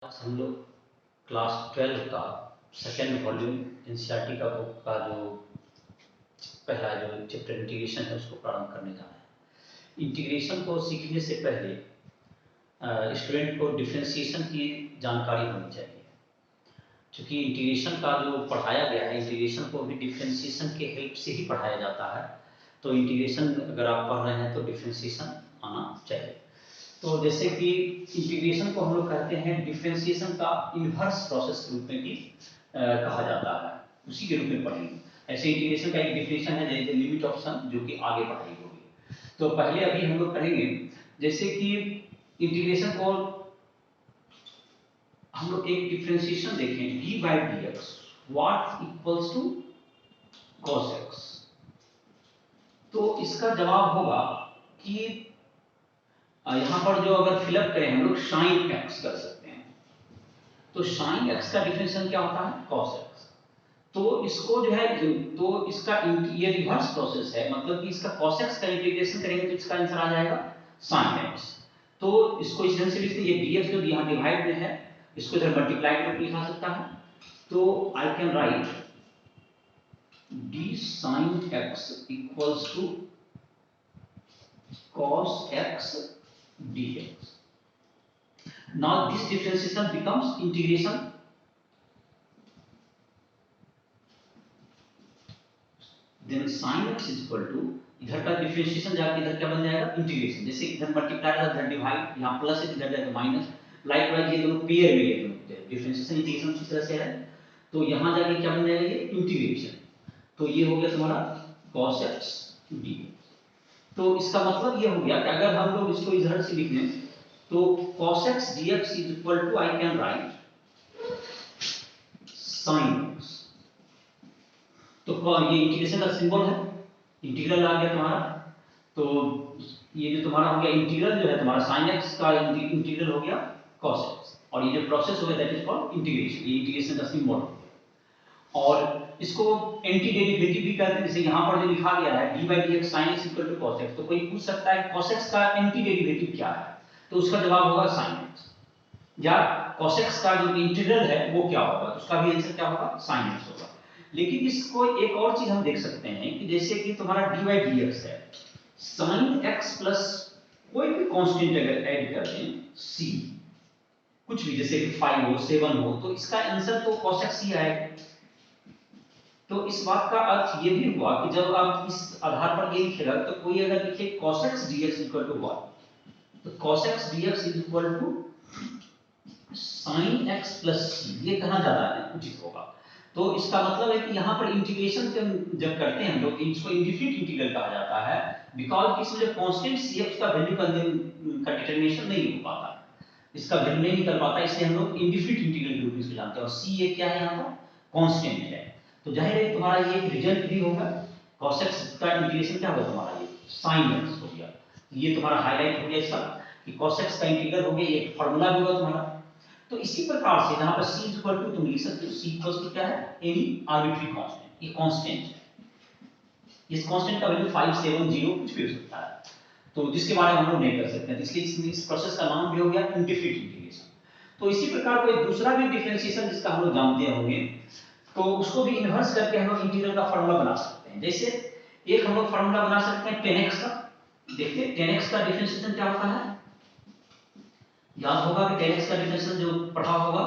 आज हम लोग क्लास 12 का सेकेंड वॉल्यूम एनसीईआरटी का बुक का जो पहला जो चैप्टर इंटीग्रेशन है उसको प्रारंभ करने जा रहे हैं। इंटीग्रेशन को सीखने से पहले स्टूडेंट को डिफरेंशिएशन की जानकारी होनी चाहिए, क्योंकि इंटीग्रेशन का जो पढ़ाया गया है इंटीग्रेशन को भी डिफरेंशिएशन के हेल्प से ही पढ़ाया जाता है। तो इंटीग्रेशन अगर आप पढ़ रहे हैं तो डिफरेंशिएशन आना चाहिए। तो जैसे कि इंटीग्रेशन को हम लोग कहते हैं डिफरेंशिएशन का इन्वर्स प्रोसेस के रूप में भी कहा जाता है, उसी के रूप में पढ़ेंगे। ऐसे इंटीग्रेशन का एक डिफिनेशन है जैसे लिमिट ऑफ सम, जो कि आगे पढ़ाई होगी। तो पहले अभी हम लोग करेंगे जैसे कि इंटीग्रेशन को हम लोग एक डिफरेंशिएशन देखें, d by d x what equals to cos x. तो इसका जवाब होगा कि यहाँ पर जो अगर फिलअप करें हम लोग साइन एक्स कर सकते हैं। तो साइन एक्स का डिफरेंशिएशन क्या होता है? Cos x. तो इसको जो है तो इसका ये रिवर्स प्रोसेस है, मतलब कि इसका कॉस एक्स का इंटीग्रेशन करेंगे तो इसका आंसर आ जाएगा साइन एक्स। तो इसको इस ढंग से लिखते हैं, ये dx जो यहाँ डिवाइड में है इसको इधर मल्टीप्लाई करके लिखा सकता है। तो I can write d sin x equals to cos x dx. Now this differentiation becomes integration. Then sin x is equal to इधर का डिफरेंशिएशन जाके इधर क्या बन जाएगा? इंटीग्रेशन। जैसे इधर मल्टीप्लाई था इधर डिवाइड, यहाँ प्लस है इधर जाके माइनस। लाइकवाइज ये दोनों पेयर में ये दोनों डिफरेंशिएशन इंटीग्रेशन इस तरह से है। तो यहाँ जाके क्या बन जाएगा? ये इंटीग्रेशन। तो ये हो गया तुम्हारा cos x dx। तो इसका मतलब ये हो गया कि अगर हम लोग इसको इधर से लिख लें तो cos x dx is equal to I can write sin x। तो ये इंटीग्रेशन का सिंबल है, इंटीग्रल आ गया तुम्हारा। तो ये जो तुम्हारा हो गया इंटीग्रल जो है तुम्हारा sin x का इंटीग्रल हो गया cos x, और ये जो प्रोसेस हो गया दैट इज कॉल्ड इंटीग्रेशन। ये इंटीग्रेशन का सिंबल हो गया। और इसको एंटी डेरिवेटिव भी कहते हैं। जैसे यहाँ पर जो लिखा गया है d by dx sin x equal to cos x, तो कोई पूछ सकता है cos x का एंटी डेरिवेटिव क्या है? तो उसका जवाब होगा sin x। या cos x का जो इंटीग्रल है वो क्या होगा? तो उसका भी आंसर क्या होगा? sin x होगा। लेकिन इसको एक और चीज हम देख सकते हैं कि जैसे कि तुम्हारा d by dx है, sin x प्लस कोई भी कांस्टेंट अगर ऐड कर दें c, कुछ भी जैसे कि 5 हो 7 हो, तो इसका आंसर तो cos x ही आएगा। तो इस बात का अर्थ ये भी हुआ कि जब आप इस आधार पर ये लिखेगा तो कोई अगर लिखे cos x dx equal to what, तो cos x dx is equal to sin x plus c, ये कहना ज्यादा उचित होगा। तो इसका मतलब है कि यहाँ पर इंटीग्रेशन जब करते हैं हम लोग, इसको इंडिफिनिट इंटीग्रल कहा जाता है, बिकॉज इसमें जो कांस्टेंट cx का वैल्यू का डिटरमिनेशन नहीं हो पाता, इसका वैल्यू नहीं निकल पाता, इसलिए हम लोग इंडिफिनिट इंटीग्रल के रूप में इसको जानते हैं। और c ये क्या है? यहाँ पर कांस्टेंट है। तो जाहिर है तुम्हारा ये रिजल्ट भी होगा, cos x का इंटीग्रेशन क्या होगा तुम्हारा? ये sin x हो गया। ये तुम्हारा हाईलाइट हो गया इसका कि cos x का इंटीग्रल हो गया, ये एक फार्मूला भी होगा तुम्हारा। तो इसी प्रकार से जहां पर c इक्वल टू तुम लिख सकते हो, c इक्वल टू क्या है? Any arbitrary constant. ये कांस्टेंट है, इस कांस्टेंट का वैल्यू 5 7 0 कुछ भी हो सकता है, तो जिसके बारे में हम लोग नहीं कर सकते, इसलिए इस प्रोसेस का नाम भी हो गया इंडिफिनिट इंटीग्रेशन। तो इसी प्रकार कोई दूसरा भी डिफरेंशिएशन जिसका हम लोग जानते होंगे, तो उसको भी इन्वर्स करके हम लोग इंटीग्रल का फार्मूला बना सकते हैं। जैसे एक हम लोग फार्मूला बना सकते हैं 10x का। देखिए 10x का डिफरेंशिएशन क्या होता है? याद होगा कि 10x का डिफरेंशिएशन जो पढ़ा होगा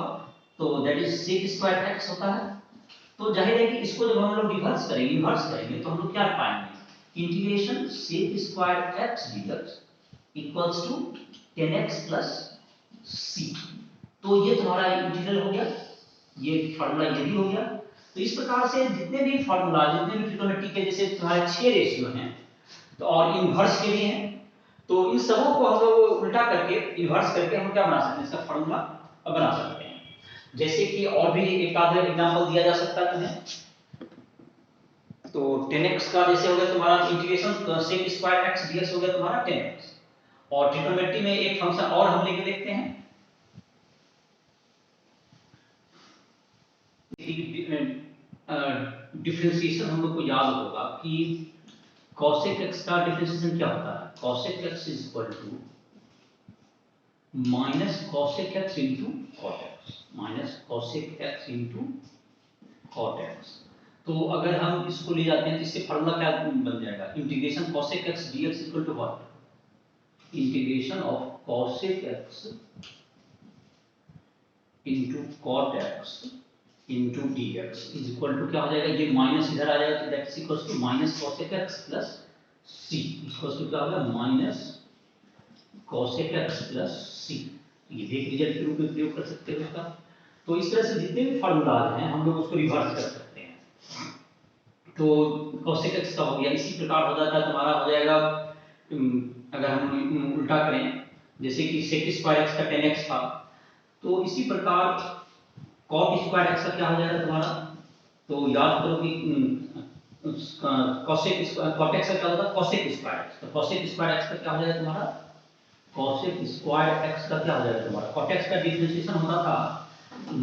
तो that is sec square x होता है। तो जाहिर है कि इसको जब हम लोग रिवर्स करेंगे, इन्वर्स करेंगे, तो हम लोग क्या पाएंगे? Integration sec square x dx equals to 10x plus c। तो ये तुम्हारा इंटीग्रल हो गया, ये फार्मूला ये भी हो गया। तो इस प्रकार से जितने भी फार्मूला, जितने भी ट्रिग्नोमेट्री के जैसे तुम्हारे 6 रेशियो हैं, तो और इन्वर्स के भी हैं, तो इन सबों को हम लोग उल्टा करके इन्वर्स करके हम क्या बना सकते हैं? इसका फार्मूला बना सकते हैं। जैसे कि और भी एक आधा एग्जांपल दिया जा सकता है तुम्हें। तो 10x का जैसे हो गया तुम्हारा integration sec square x dx हो गया तुम्हारा 10x। और ट्रिग्नोमेट्री में एक फंक्शन और हम लेके देखते हैं, डिफरेंशिएशन हम लोग को याद होगा कि cosec x का डिफरेंशिएशन क्या होता है? cosec x is equal to minus cosec x into cot x, minus cosec x into cot x। तो अगर हम इसको ले जाते हैं तो इससे फार्मूला क्या बन जाएगा, integration cosec x dx equal to what, integration of cosec x into cot x into dx is equal to क्या हो जाएगा, ये माइनस इधर आ जाएगा तो that is equal to minus cosec x plus c equal to क्या होगा, minus cosec x plus c। ये भी एक रिजल्ट के रूप में प्रयोग कर सकते हो इसका। तो इस तरह से जितने भी फार्मूलाज हैं हम लोग उसको रिवर्स कर सकते हैं। तो cosec x का हो गया, इसी प्रकार हो जाता है तुम्हारा हो जाएगा अगर हम उल्टा करें जैसे कि sec स्क्वायर x का 10x था, तो इसी प्रकार cot स्क्वायर x का क्या हो जाएगा तुम्हारा, तो याद करो कि cosec स्क्वायर cot x का क्या होता है cosec स्क्वायर x, तो cosec स्क्वायर x का क्या हो जाएगा तुम्हारा, cosec स्क्वायर x का क्या हो जाएगा तुम्हारा, cot x का डिफरेंशिएशन होता था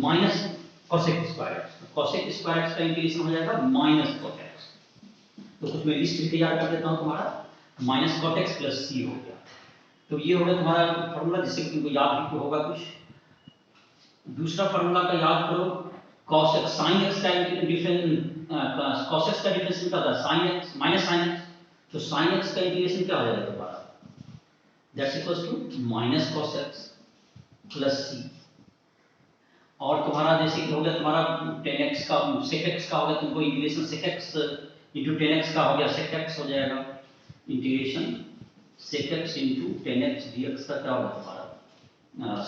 minus cosec square x, cosec square x का इंटीग्रेशन हो जाएगा माइनस cot x। तो कुछ मैं लिस्ट भी तैयार कर देता हूं तुम्हारा, minus cot x plus c हो गया। तो ये हो गया तुम्हारा फार्मूला जिससे तुमको याद भी होगा कुछ। दूसरा फार्मूला का याद करो, cos x sin x का डिफरेंस cos x का डिफरेंस क्या होता है sin x minus sin x, तो sin x का इंटीग्रेशन क्या हो जाएगा तुम्हारा, that's equals to minus cos x plus c। और तुम्हारा जैसे कि हो गया तुम्हारा 10x का sec x का हो गया, तुमको integration sec x into 10x का हो गया sec x हो जाएगा, integration sec x into 10x dx का क्या होगा तुम्हारा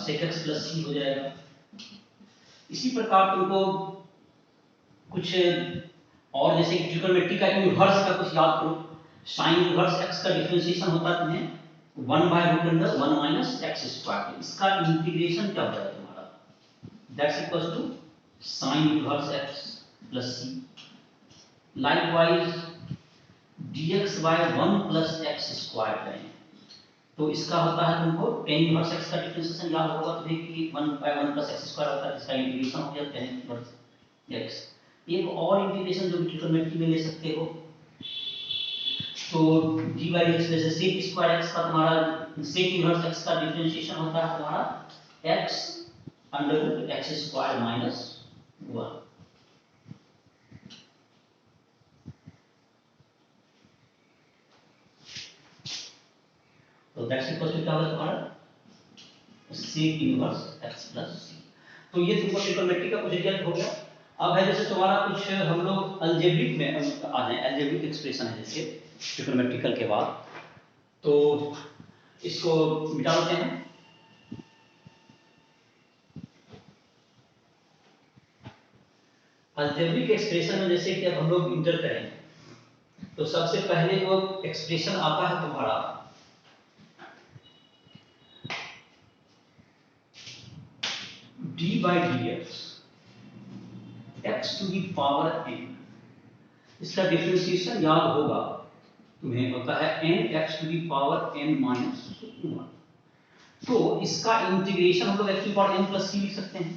sec x plus c हो जाएगा। इसी प्रकार तुमको कुछ और जैसे कि ट्रिग्नोमेट्री का इनवर्स का कुछ याद करो, sin इनवर्स x का डिफरेंशिएशन होता है तुम्हें 1/√1 माइनस x स्क्वायर, इसका इंटीग्रेशन क्या हो जाएगा तुम्हारा, that's equals to sin inverse x plus c। Likewise dx by 1 plus x square करें तो इसका होता है तुमको tan इनवर्स x का डिफरेंशिएशन याद होगा तो देखिए 1/1 plus x स्क्वायर होता है, इसका इंटीग्रेशन हो गया tan इनवर्स x। एक और इंटीग्रेशन जो ट्रिग्नोमेट्री में ले सकते हो, तो dy dx जैसे sec स्क्वायर x का तुम्हारा sec इनवर्स x का डिफरेंशिएशन होता है तुम्हारा x under root x square minus 1। तो दैट्स इक्वल टू क्या होगा तुम्हारा sec inverse x plus c। तो ये तुमको ट्रिग्नोमेट्री का कुछ रिजल्ट हो गया। अब है जैसे तुम्हारा कुछ हम लोग अलजेब्रिक में आ जाए, अलजेब्रिक एक्सप्रेशन है जैसे ट्रिग्नोमेट्रिकल के बाद, तो इसको मिटा देते हैं। अलजेब्रिक एक्सप्रेशन में जैसे कि अब हम लोग इंटर करें तो सबसे पहले जो एक्सप्रेशन आता है तुम्हारा d by dx x to the power n, इसका डिफरेंशिएशन याद होगा तुम्हें, होता है n x to the power n minus 1। तो इसका इंटीग्रेशन हम लोग x to the power n plus c लिख सकते हैं,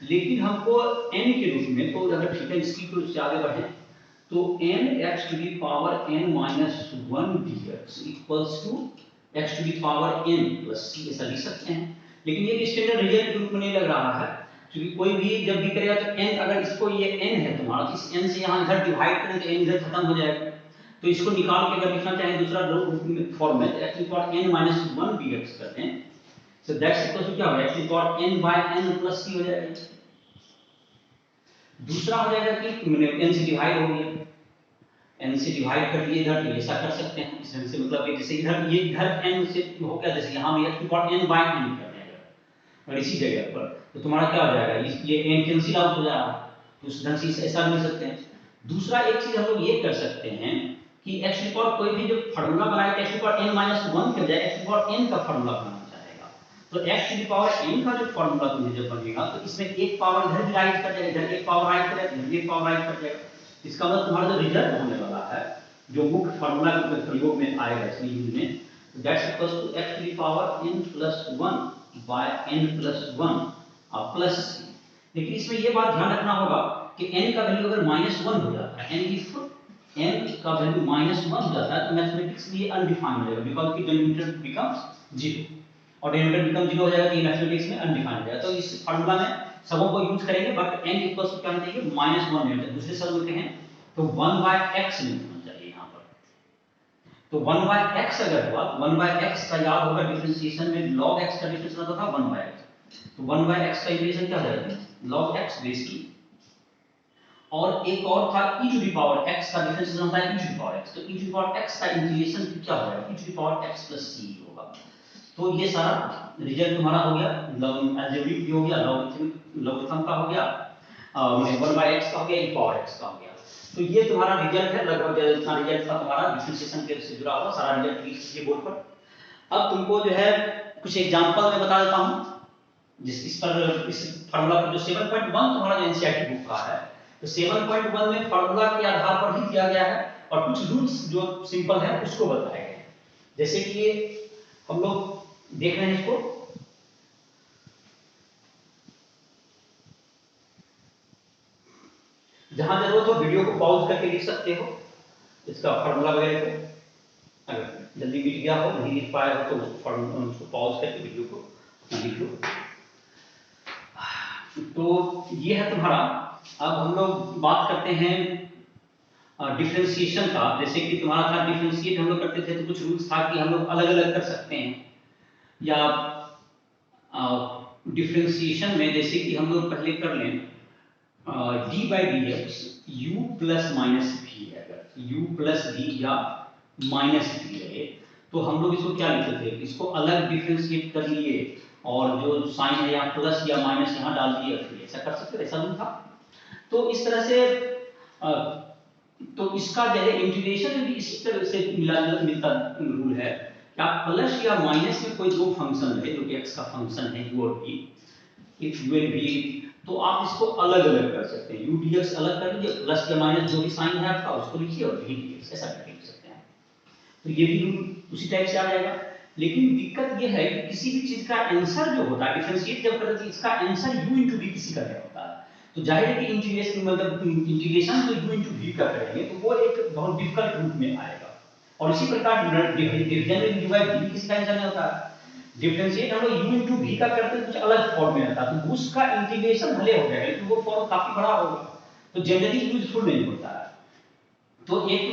लेकिन हमको n के रूप में, तो अगर ठीक है इसकी को इससे आगे बढ़े तो n x to the power n minus 1 dx equals to x to the power n plus c ऐसा लिख सकते हैं। लेकिन ये स्टैंडर्ड रिजल्ट के रूप में नहीं लग रहा है, क्योंकि कोई भी जब भी करेगा तो n, अगर इसको ये n है तुम्हारा तो इस n से यहाँ इधर डिवाइड करें तो n इधर खत्म हो जाएगा, तो इसको निकाल के अगर लिखना चाहें दूसरा फॉर्म में x to the power n minus 1 dx करते हैं, so that's equal to क्या होगा x to the power n by n plus c हो जाएगा। दूसरा हो जाएगा कि मैंने n से डिवाइड हो गया, n से डिवाइड कर दिए इधर, तो ऐसा कर सकते हैं इस ढंग से, मतलब जैसे इधर ये इधर n से हो गया, जैसे यहाँ में x to the power n by n कर देगा और इसी जगह पर तो तुम्हारा क्या हो जाएगा, ये n कैंसिल आउट हो जाएगा, तो उस ढंग से ऐसा भी सकते हैं। दूसरा एक चीज हम लोग ये कर सकते हैं कि x to the power कोई भी जो फार्मूला बनाए x to the power n minus 1 के बजाय x to the power n का फार्मूला बनाना चाहेगा, तो x to the power n का जो फार्मूला तुम्हें जब बनेगा तो इसमें एक पावर इधर भी राइट कर जाएगा, इधर एक पावर राइट कर जाएगा, इधर एक पावर राइट कर जाएगा। इसका मतलब तुम्हारा जो रिजल्ट होने वाला है जो मुख्य फार्मूला के प्रयोग में आएगा इसमें यूज में, that's equals to x to the power n plus 1 by n plus 1 plus c। लेकिन इसमें ये बात ध्यान रखना होगा कि n का वैल्यू अगर -1 हो जाता है, n का वैल्यू -1 हो जाता है तो मैथमेटिक्स में ये अनडिफाइंड हो जाएगा, बिकॉज़ की डिनोमिनेटर बिकम्स 0। और डिनोमिनेटर बिकम 0 हो जाएगा, तो ये मैथमेटिक्स में अनडिफाइंड हो जाएगा। तो इस फार्मूला में सबों को यूज करेंगे, बट n इक्वल्स टू क्या होना चाहिए, -1 नहीं होता। दूसरे शब्द में कहें तो 1/x नहीं होना चाहिए यहाँ पर। तो 1/x अगर हुआ, 1/x का याद होगा डिफरेंशिएशन में log x का डिफरेंशिएशन होता था 1/x। तो 1/x का इंटीग्रेशन क्या हो जाएगा, log x बेस की, और एक और था e to the power x का डिफरेंशिएशन होता है e to the power x। तो e to the power x का इंटीग्रेशन क्या हो जाएगा, e to the power x plus c होगा। तो ये सारा रिजल्ट तुम्हारा हो गया, अलजेब्रिक भी हो गया, लॉगरिथम का हो गया, 1/x का हो गया, e पावर x का हो गया। तो ये तुम्हारा रिजल्ट है, लगभग जितना रिजल्ट था तुम्हारा डिफरेंशिएशन के से जुड़ा हुआ सारा रिजल्ट लिख लीजिए बोर्ड पर। अब तुमको जो है कुछ एग्जांपल मैं बता देता हूं, इस फार्मूला पर जो 7.1 तुम्हारा जो एनसीईआरटी बुक का है, तो 7.1 में फार्मूला के आधार पर ही दिया गया है और कुछ रूल्स जो सिंपल है उसको बताया गया है। जैसे कि ये हम लोग देख रहे हैं इसको, जहां जरूरत हो वीडियो को पॉज करके लिख सकते हो इसका फार्मूला वगैरह को, अगर जल्दी मिट गया हो, नहीं लिख पाया हो तो उसको पॉज करके वीडियो को लिख लो। तो ये है तुम्हारा। अब हम लोग बात करते हैं डिफरेंशिएशन का। जैसे कि तुम्हारा था डिफरेंशिएट हम लोग करते थे, तो कुछ रूल्स था कि हम लोग अलग अलग कर सकते हैं, या डिफरेंशिएशन में जैसे कि हम लोग पहले कर लें D by d x you plus minus भी है, अगर यू प्लस डी या माइनस भी है तो हम लोग इसको क्या लिखते थे, इसको अलग डिफरेंशिएट कर लिए और जो साइन है यहाँ प्लस या माइनस यहाँ डाल दिए, फिर ऐसा कर सकते, ऐसा नहीं था। तो इस तरह से तो इसका जो है इंटीग्रेशन भी इसी तरह से मिलता रूल है कि आप प्लस या माइनस में कोई दो फंक्शन है जो कि x का फंक्शन है u और v, if u and v, तो आप इसको अलग अलग कर सकते हैं। u dx अलग कर लीजिए, प्लस या माइनस जो भी साइन है आपका उसको लिखिए और v dx ऐसा करके लिख सकते हैं। तो ये भी रूल उसी टाइप से आ जाएगा। लेकिन दिक्कत ये है कि किसी भी चीज का आंसर जो होता है डिफरेंशिएट जब करते हैं, इसका आंसर u into v किसी का क्या होता है, तो जाहिर है कि इंटीग्रेशन मतलब इंटीग्रेशन जो u into v का करेंगे तो वो एक बहुत डिफिकल्ट रूप में आएगा। और इसी प्रकार डिवीजन में u by v किसी का आंसर नहीं होता है। डिफरेंशिएट हम लोग u into v का करते हैं कुछ अलग फॉर्म में आता है, तो उसका इंटीग्रेशन भले हो जाएगा लेकिन वो फॉर्म काफी बड़ा होगा, तो जनरली यूजफुल नहीं होता है। तो एक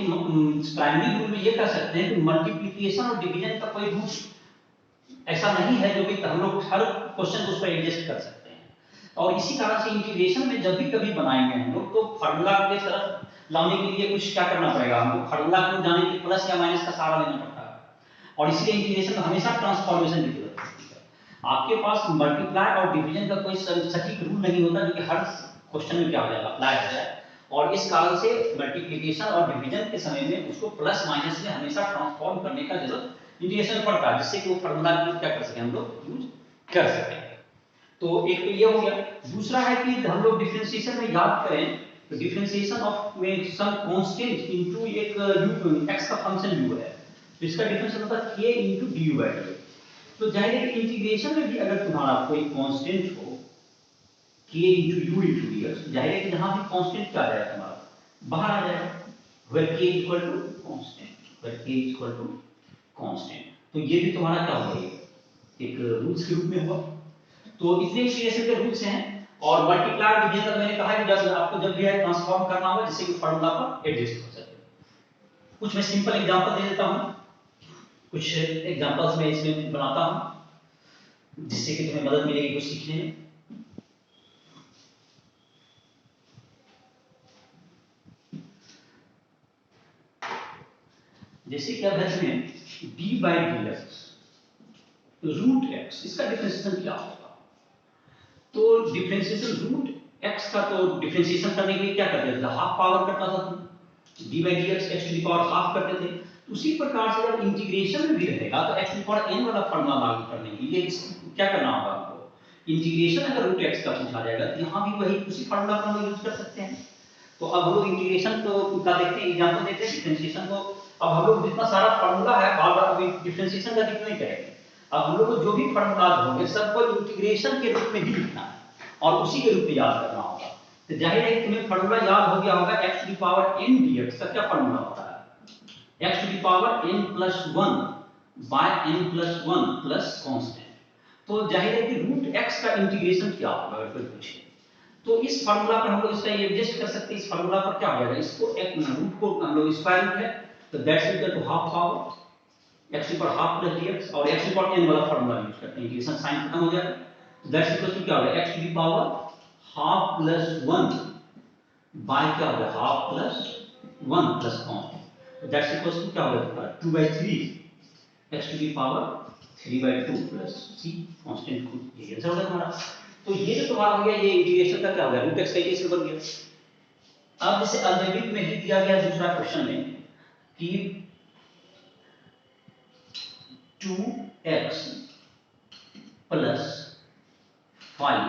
प्राइमरी रूल में ये कह सकते हैं कि मल्टीप्लिकेशन और डिवीजन का कोई रूल ऐसा नहीं है जो कि हम लोग हर क्वेश्चन को उस पर एडजस्ट कर सकते हैं। और इसी कारण से इंटीग्रेशन में जब भी कभी बनाएंगे हम लोग तो फार्मूला के तरफ लाने के लिए कुछ क्या करना पड़ेगा, हमको फार्मूला को जाने के प्लस या माइनस का सहारा लेना पड़ता है, और इसलिए इंटीग्रेशन में हमेशा ट्रांसफॉर्मेशन की जरूरत होती है। आपके पास मल्टीप्लाई और डिवीजन का कोई सटीक रूल नहीं होता जो कि हर क्वेश्चन में क्या हो जाएगा, अप्लाई हो जाए, और इस कारण से मल्टीप्लिकेशन और डिवीजन के समय में उसको प्लस माइनस में हमेशा ट्रांसफॉर्म करने का जरूरत इंटीग्रेशन पड़ता है, जिससे कि वो फार्मूला यूज क्या कर सकें, हम लोग यूज कर सकें। तो एक तो ये हो गया। दूसरा है कि हम लोग डिफरेंशिएशन में याद करें तो डिफरेंशिएशन ऑफ में सम कांस्टेंट इनटू एक x का फंक्शन u है, तो इसका डिफरेंशिएशन होता है k into du by dx। तो जाहिर है कि इंटीग्रेशन में भी अगर तुम्हारा कोई कांस्टेंट हो k into u into dx, जाहिर है कि जहां भी कांस्टेंट क्या आ जाएगा तुम्हारा बाहर आ जाएगा, where k equal to constant, where k equal to constant. तो ये भी तुम्हारा क्या होगा, एक रूल्स के रूप में हुआ। तो इतने इंटीग्रेशन के रूल्स हैं। और मल्टीप्लाई डिवीजन का मैंने कहा कि जब आपको जब भी है ट्रांसफॉर्म करना होगा जिससे कि फार्मूला पर एडजस्ट हो सके। कुछ मैं सिंपल एग्जांपल दे देता हूं, कुछ एग्जांपल्स मैं इसमें बनाता हूं जिससे कि तुम्हें मदद मिलेगी कुछ सीखने में। जैसे कि अब इसमें d by dx root x, इसका डिफरेंशिएशन क्या होगा, तो डिफरेंशिएशन रूट x का तो डिफरेंशिएशन करने के लिए क्या करते थे, हाफ पावर करता था तुम, d by dx x to the power half करते थे। तो उसी प्रकार से जब इंटीग्रेशन में भी रहेगा तो x to the power n वाला फार्मूला लागू करने के लिए क्या करना होगा हमको, इंटीग्रेशन अगर रूट x का पूछा जाएगा तो यहां भी वही उसी फार्मूला को हम यूज कर सकते हैं। तो अब हम लोग इंटीग्रेशन को का देखते हैं, एग्जांपल देते हैं डिफरेंशिएशन को। अब हम लोग जितना सारा फार्मूला है बार-बार अभी डिफरेंशिएशन का जिक्र नहीं करेंगे। अब हम लोग को जो भी फार्मूला होंगे सबको इंटीग्रेशन के रूप में ही लिखना है और उसी के रूप में याद करना होगा। तो जाहिर है कि तुम्हें फार्मूला याद हो गया होगा x to the power n dx का क्या फार्मूला होता है, x to the power n + 1 by n + 1 plus constant. तो जाहिर है कि रूट x का इंटीग्रेशन क्या होगा अगर कोई पूछे, तो इस फार्मूला पर हम लोग इसका एडजस्ट कर सकते हैं। इस फार्मूला पर क्या हो जाएगा, इसको एक रूट को हम लोग स्क्वायर रूट है तो that's equal to half power x पर हाफ प्लस dx, और x पर n वाला फार्मूला यूज करते हैं, इंटीग्रेशन साइन खत्म हो जाएगा, तो दैट्स इक्वल टू क्या होगा, x to the power half plus 1 by क्या होगा, हाफ प्लस 1 प्लस कांस्टेंट, तो दैट्स इक्वल टू क्या होगा 2/3 x to the power 3/2 plus c constant को, ये आंसर होगा हमारा। तो ये जो तुम्हारा हो गया, ये इंटीग्रेशन का क्या हो गया, रूट x का इंटीग्रेशन बन गया। अब जैसे अलजेब्रिक में ही दिया गया दूसरा क्वेश्चन में कि 2x plus 5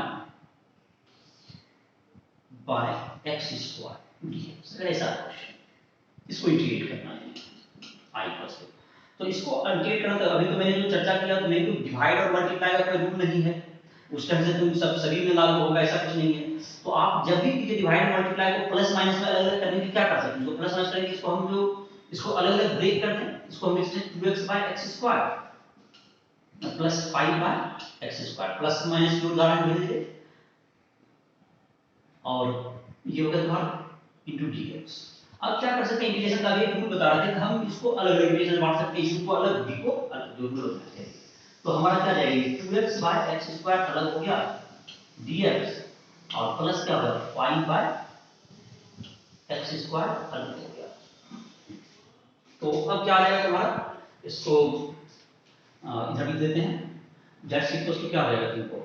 by x square dx, अगर ऐसा क्वेश्चन, इसको इंटीग्रेट करना है i प्लस, तो इसको इंटीग्रेट करना, तो अभी तो मैंने जो चर्चा किया तो मैंने तो डिवाइड और मल्टीप्लाई का कोई रूल नहीं है, उस टाइम से तुम सब सभी में लागू होगा ऐसा कुछ नहीं है। तो आप जब भी कीजिए डिवाइड मल्टीप्लाई को प्लस माइनस में अलग-अलग करने की क्या कर सकते हैं, इसको प्लस माइनस करेंगे, इसको हम लोग इसको अलग-अलग ब्रेक करते हैं, इसको हम लिखते हैं 2x by x square plus 5 by x square, plus minus की उदाहरण भेज दीजिए, और ये होगा तुम्हारा इनटू dx। अब क्या कर सकते हैं, इंटीग्रेशन का एक रूल बता रहे थे कि हम इसको अलग-अलग इंटीग्रेशन बांट सकते हैं, इसको अलग b को अलग, जो रूल होता है। तो हमारा क्या जाएगा, 2x बाय x स्क्वायर अलग हो गया dx, और प्लस क्या होगा 5 बाय x स्क्वायर अलग हो गया। तो अब क्या आ जाएगा तुम्हारा, इसको इधर लिख देते हैं, दैट्स इक्वल टू क्या हो जाएगा तुमको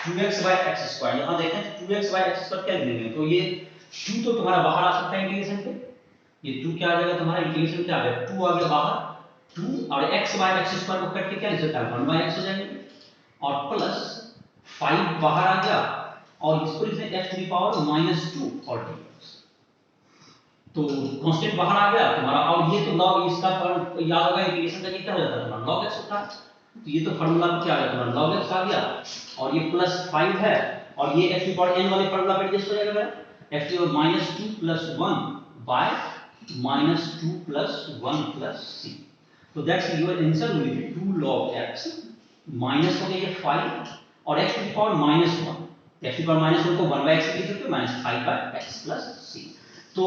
2x बाय x स्क्वायर, यहां देखें 2x बाय x स्क्वायर क्या लिखेंगे, तो ये 2 तो तुम्हारा बाहर आ सकता है इंटीग्रेशन पे, ये 2 क्या आ जाएगा तुम्हारा इंटीग्रेशन क्या आ गया, 2 आ गया बाहर, 2 और x बाय x स्क्वायर को कट के क्या लिख सकता है 1 बाय x हो जाएगा, और प्लस 5 बाहर आ गया, और इसको लिखते हैं x टू द पावर -2 और dx, तो कांस्टेंट बाहर आ गया तुम्हारा, और ये तो log इसका याद होगा इंटीग्रेशन का क्या हो जाता है तुम्हारा log x होता है, तो ये तो फार्मूला में क्या आ गया तुम्हारा log x आ गया, और ये प्लस 5 है, और ये x to the power n वाले फार्मूला पे एडजस्ट हो जाएगा x to the power -2 plus 1 by -2 plus 1 plus c, तो that's your answer will be 2 log x minus हो गया ये 5 और x to the power -1, x to the power -1 को 1 बाय x लिख सकते हो -5 बाय x प्लस c। तो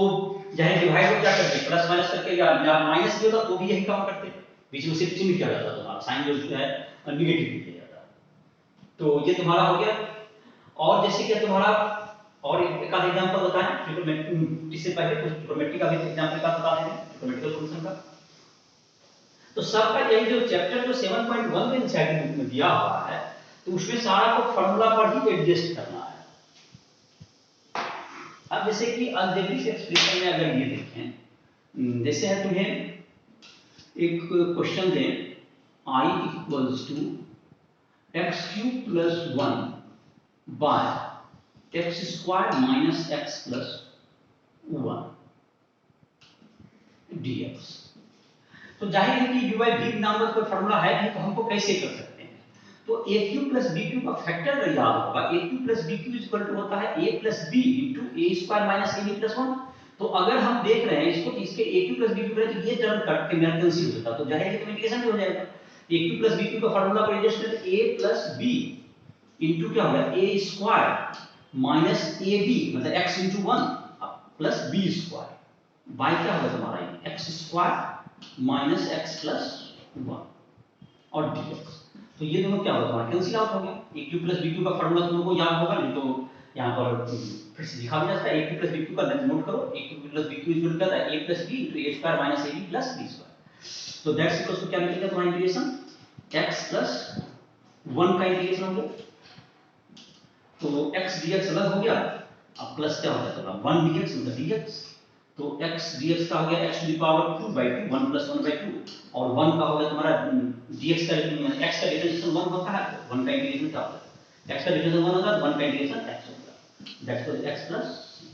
चाहे डिवाइड को क्या करते हैं प्लस माइनस करके, या माइनस भी होता तो भी यही काम करते, बीच में सिर्फ चिन्ह किया जाता तुम्हारा, साइन जो है नेगेटिव किया जाता। तो ये तुम्हारा हो गया, और जैसे कि तुम्हारा और एक आध एग्जांपल बताएं ट्रिग्नोमेट्री, इससे पहले कुछ ट्रिग्नोमेट्री का भी एग्जांपल का बता देंगे, ट्रिग्नोमेट्रिकल फंक्शन का। तो सबका यही जो चैप्टर जो 7.1 में एनसीईआरटी में दिया हुआ है, तो उसमें सारा को फार्मूला पर ही एडजस्ट करना है। अब जैसे कि अलजेब्रिक एक्सप्रेशन में अगर ये देखें, जैसे है तुम्हें एक क्वेश्चन दें i equals to x³ plus 1 by x square minus x plus 1 dx, तो जाहिर है कि u बाई v नाम का कोई फार्मूला है नहीं, तो हमको कैसे कर सकते हैं, तो a³ प्लस b³ का फैक्टर अगर याद होगा, a³ plus b³ equal to होता है a plus b into a square minus ab plus 1। तो अगर हम देख रहे हैं इसको, इसके a³ प्लस b³ है, तो ये टर्म कट के मेरा कैंसिल हो जाता, तो जाहिर है कि इंटीग्रेशन भी हो जाएगा, a³ प्लस b³ का फार्मूला को एडजस्ट करके a प्लस b इंटू क्या होगा a स्क्वायर माइनस ab मतलब x into 1 plus b square by क्या होगा तुम्हारा x square minus x plus 1 और dx। तो ये दोनों क्या होगा तुम्हारा कैंसिल आउट हो गया, a³ प्लस b³ का फार्मूला तुमको याद होगा, नहीं तो यहां पर फिर से लिखा भी जा सकता है, a³ प्लस b³ का नोट करो, a³ plus b³ equal to क्या है a plus b into a square minus ab plus b square. तो दैट्स इक्वल टू क्या निकलेगा तुम्हारा इंटीग्रेशन x प्लस 1 का इंटीग्रेशन हो गया, तो x dx अलग हो गया, अब प्लस क्या हो जाता है 1 dx मतलब dx, तो x dx का हो गया x to the power 2/2 1 plus 1/2, और 1 का हो गया तुम्हारा dx का x का डिफरेंशिएशन 1 होता है, 1 का इंटीग्रेशन क्या होता है x का डिफरेंशिएशन 1 होता है, 1 का इंटीग्रेशन x होता है, that's equal x plus c।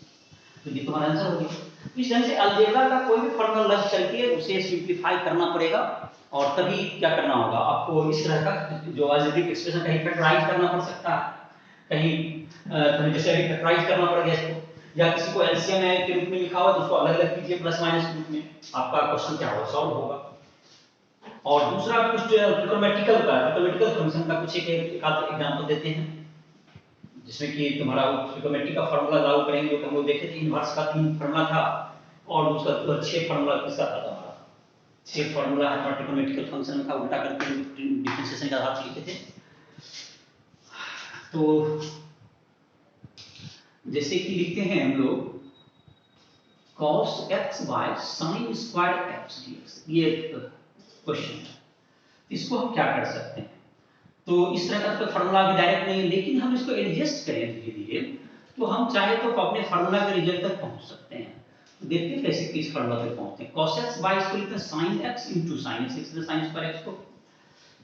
तो ये तुम्हारा आंसर हो गया। इस ढंग से अलजेब्रा का कोई भी फार्मूला लग करके उसे सिंपलीफाई करना पड़ेगा, और तभी क्या करना होगा आपको, इस तरह का जो अलजेब्रिक एक्सप्रेशन कहीं फैक्टराइज करना पड़ सकता है, कहीं तुम्हें जैसे अभी फैक्टराइज करना पड़ गया इसको, या किसी को एलसीएम के रूप में लिखा हुआ तो उसको अलग अलग कीजिए प्लस माइनस के रूप में, आपका क्वेश्चन क्या होगा सॉल्व होगा। और दूसरा कुछ ट्रिग्नोमेट्रिकल फंक्शन का कुछ एक आध एग्जांपल देते हैं, जिसमें कि तुम्हारा ट्रिग्नोमेट्री का फार्मूला लागू करेंगे, जो हम लोग देखे थे इनवर्स का 3 फार्मूला था, और दूसरा 6 फार्मूला किसका था हमारा, 6 फार्मूला है हमारा ट्रिग्नोमेट्रिकल फंक्शन का, उल्टा करके डिफरेंशिएशन के आधार से लिखे थे। तो जैसे कि लिखते हैं हम लोग cos x by sin square x dx, ये क्वेश्चन है, इसको हम क्या कर सकते हैं। तो इस तरह का तो फार्मूला भी डायरेक्ट नहीं है, लेकिन हम इसको एडजस्ट करें धीरे धीरे, तो हम चाहे तो अपने फार्मूला के रिजल्ट तक पहुंच सकते हैं। तो देखते हैं कैसे किस फार्मूला तक पहुंचते हैं। cos x by इसको लिखते हैं sin x into sin x, इसलिए sin square x को,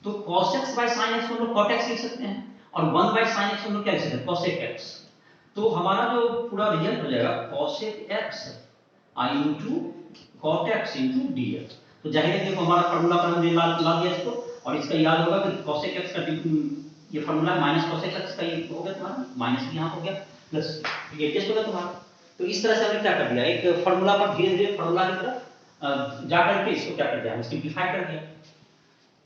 तो cos x by sin x को हम लोग cot x लिख सकते हैं, और 1 by sin x हम लोग क्या लिख सकते हैं, cosec x। तो हमारा जो पूरा रिजल्ट हो जाएगा cosec x into cot x into dx। तो जाहिर है देखो हमारा फार्मूला पर हमने ला दिया इसको, और इसका याद होगा कि cosec x का ये फार्मूला माइनस cosec x का ये हो गया तुम्हारा, माइनस भी यहाँ हो गया, प्लस ये एडजस्ट हो गया तुम्हारा। तो इस तरह से हमने क्या कर दिया, एक फार्मूला पर धीरे धीरे फार्मूला की तरफ जा करके इसको क्या कर दिया, हम सिंपलीफाई कर दिया।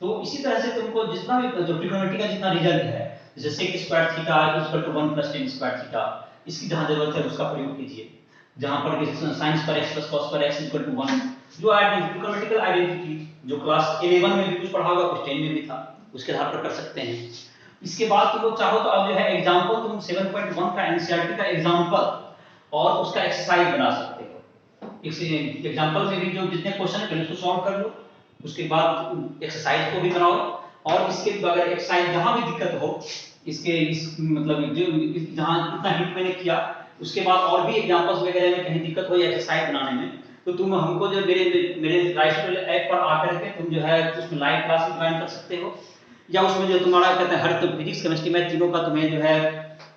तो इसी तरह से तुमको जितना भी जो ट्रिग्नोमेट्री का जितना रिजल्ट है, जैसे sec square theta equal to 1 plus tan square theta, इसकी जहां जरूरत है उसका प्रयोग कीजिए। जहां पर sin square x plus cos square x equal to 1, जो ट्रिग्नोमेट्रिकल आइडेंटिटी जो क्लास 11 में भी कुछ पढ़ा होगा, कुछ 10 में भी था, उसके आधार पर कर सकते हैं। इसके बाद तुम लोग चाहो तो अब जो है एग्जांपल तुम 7.1 का एनसीईआरटी का एग्जांपल और उसका एक्सरसाइज बना सकते हो। इस एग्जांपल में भी जो जितने क्वेश्चन है पहले उसको सॉल्व कर लो, उसके बाद एक्सरसाइज को भी बनाओ, और इसके अगर एक्सरसाइज जहां भी दिक्कत हो, इसके इस मतलब जो जहां इतना हिंट मैंने किया, उसके बाद और भी एग्जांपल्स वगैरह में कहीं दिक्कत हो या एक्सरसाइज बनाने में, तो तुम हमको जो मेरे राइट ऐप पर आकर के तुम जो है उसमें लाइव क्लास भी ज्वाइन कर सकते हो, या उसमें जो तुम्हारा कहते हैं हर फिजिक्स केमिस्ट्री मैथ तीनों का तुम्हें जो है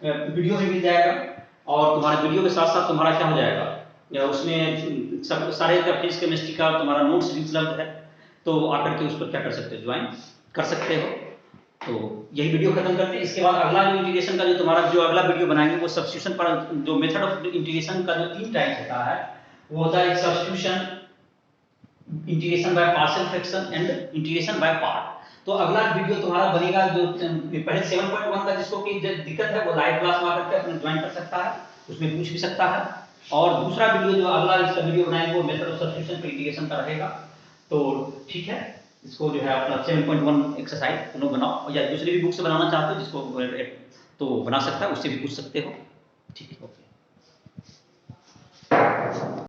वीडियो भी मिल जाएगा, और तुम्हारे वीडियो के साथ साथ तुम्हारा क्या हो जाएगा, या उसमें सब सारे फिजिक्स केमिस्ट्री का तुम्हारा नोट्स भी उपलब्ध है, तो आकर के उस पर क्या कर सकते हो, ज्वाइन कर सकते हो। तो यही वीडियो खत्म करते हैं। इसके बाद अगला जो इंटीग्रेशन का जो तुम्हारा जो अगला वीडियो बनाएंगे वो सब्स्टिट्यूशन पर, जो मेथड ऑफ इंटीग्रेशन का जो 3 टाइप होता है, वो होता है substitution, integration by partial fraction and integration by part. तो अगला वीडियो तुम्हारा बनेगा जो पहले 7.1 का जिसको की दिक्कत है वो लाइव क्लास में आकर के अपने ज्वाइन कर सकता है, उसमें पूछ भी सकता है। और दूसरा वीडियो जो अगला इसका वीडियो बनाएंगे वो मेथड ऑफ सब्स्टिट्यूशन पर इंटीग्रेशन का रहेगा। तो ठीक है, इसको जो है अपना 7.1 एक्सरसाइज तुम लोग बनाओ, या दूसरी भी बुक से बनाना चाहते हो जिसको तो बना सकता है, उससे भी पूछ सकते हो। ठीक है, ओके।